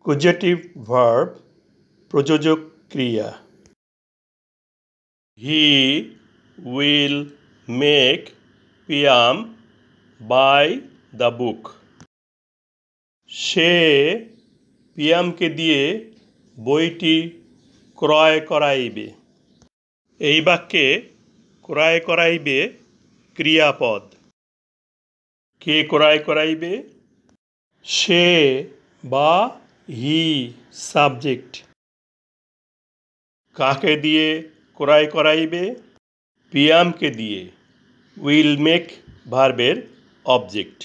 Causative verb প্রযোজক ক্রিয়া He will make Piyam buy the book. সে পিয়ামকে দিয়ে বইটি ক্রয় করাইবে। এই বাক্যে ক্রয় করাইবে ক্রিয়াপদ। কে ক্রয় করাইবে? সে বা হি সাবজেক্ট। কাকে দিয়ে ক্রয় করাইবে? পিয়ামকে দিয়ে উইল মেক ভার্বের অবজেক্ট।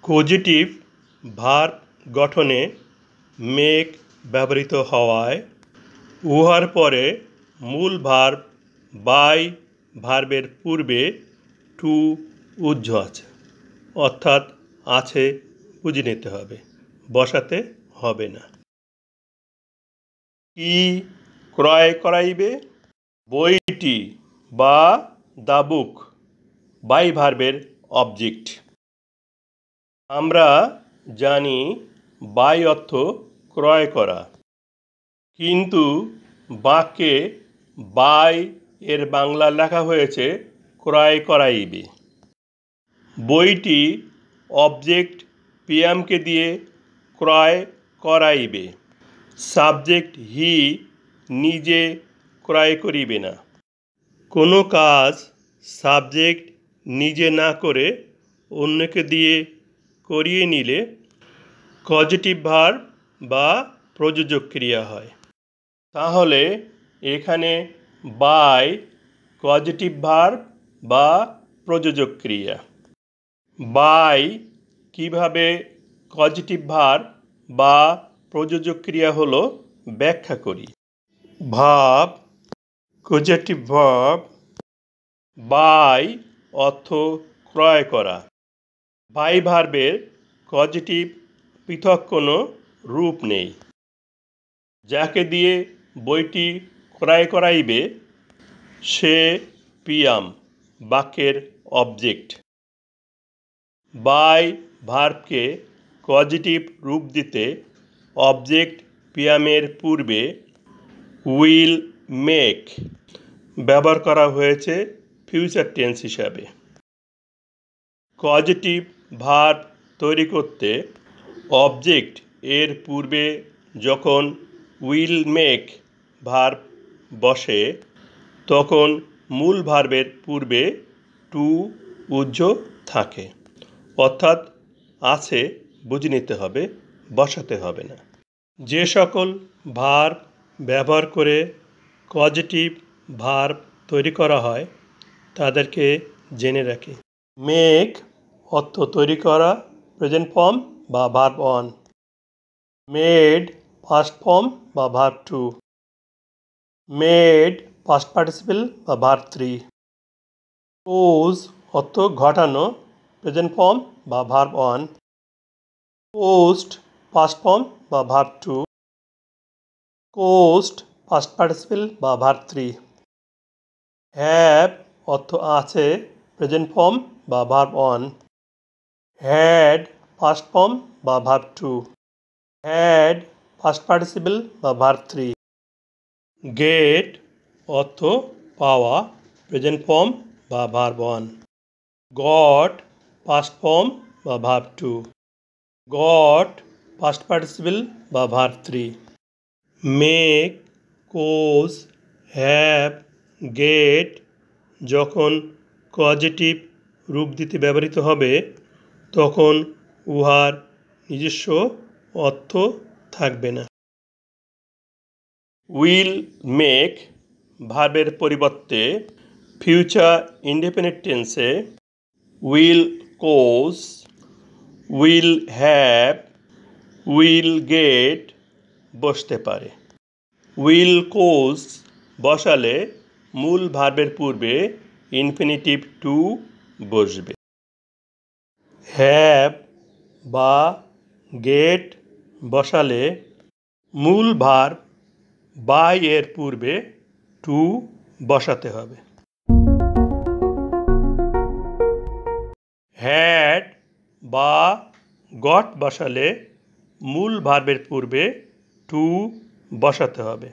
কজিটিভ ভার্ব গঠনে মেক ব্যবহৃত হওয়ায় উহার পরে মূল ভার্ব বাই ভার্বের পূর্বে টু উজ্জ আছে, অর্থাৎ আছে বুঝে নিতে হবে, বসাতে হবে না। কি ক্রয় করাইবে? বইটি বা দ্য বুক বাই ভার্বের অবজেক্ট। আমরা জানি বাই অর্থ ক্রয় করা, কিন্তু বাক্যে বাই এর বাংলা লেখা হয়েছে ক্রয় করাইবে। বইটি অবজেক্ট পিয়ামকে দিয়ে ক্রয় করাইবে। সাবজেক্ট হি নিজে ক্রয় করিবে না। কোনো কাজ সাবজেক্ট নিজে না করে অন্যকে দিয়ে করিয়ে নিলে কজেটিভ ভার্ব বা প্রযোজক ক্রিয়া হয়। তাহলে এখানে বাই কজেটিভ ভার্ব বা প্রযোজক ক্রিয়া। বাই কিভাবে কজেটিভ ভার্ব বা প্রযোজক ক্রিয়া হলো ব্যাখ্যা করি। ভার্ব কজেটিভ ভার্ব বাই অর্থ ক্রয় করা। বাই ভার্বের কজেটিভ পৃথক কোনো রূপ নেই। যাকে দিয়ে বইটি ক্রয় করাইবে সে পিয়াম বাক্যের অবজেক্ট। বাই ভার্বকে কজেটিভ রূপ দিতে অবজেক্ট পিয়ামের পূর্বে উইল মেক ব্যবহার করা হয়েছে ফিউচার টেন্স হিসাবে। কজেটিভ ভার্ব তৈরি করতে অবজেক্ট এর পূর্বে যখন উইল মেক ভার্ব বসে তখন মূল ভার্বের পূর্বে টু উজ্জ থাকে, অর্থাৎ আছে বুঝে নিতে হবে, বসাতে হবে না। যে সকল ভার্ব ব্যবহার করে কজেটিভ ভার্ব তৈরি করা হয় তাদেরকে জেনে রাখি। মেক অর্থ তৈরি করা, প্রেজেন্ট ফর্ম বা verb one. Made past form বা verb two. Made past participle বা ভার্ব থ্রি। কোজ অর্থ ঘটানো, প্রেজেন্ট ফর্ম বা verb one. Caused past form বা verb two. Caused past participle বা ভার্ব থ্রি। হ্যাভ অর্থ আছে, প্রেজেন্ট ফর্ম বা verb one. Had past form বা verb two. Had past participle বা ভার্ব থ্রি। গেট অর্থ পাওয়া, প্রেজেন্ট ফর্ম বা verb one. Goat past form বা verb two. Got past participle বা verb three. Make, cause, have, get যখন causative রূপ দিতে ব্যবহৃত হবে তখন উহার নিজস্ব অর্থ থাকবে না। উইল মেক ভার্বের পরিবর্তে ফিউচার ইনডেফিনিট টেন্সে will cause, will have, will get বসতে পারে। উইল কোজ বসালে মূল ভার্বের পূর্বে ইনফিনিটিভ টু বসবে। হ্যাভ বা গেট বসালে মূল ভার্ব বাই এর পূর্বে টু বসাতে হবে। হ্যাড বা গট বসালে মূল ভার্বের পূর্বে টু বসাতে হবে।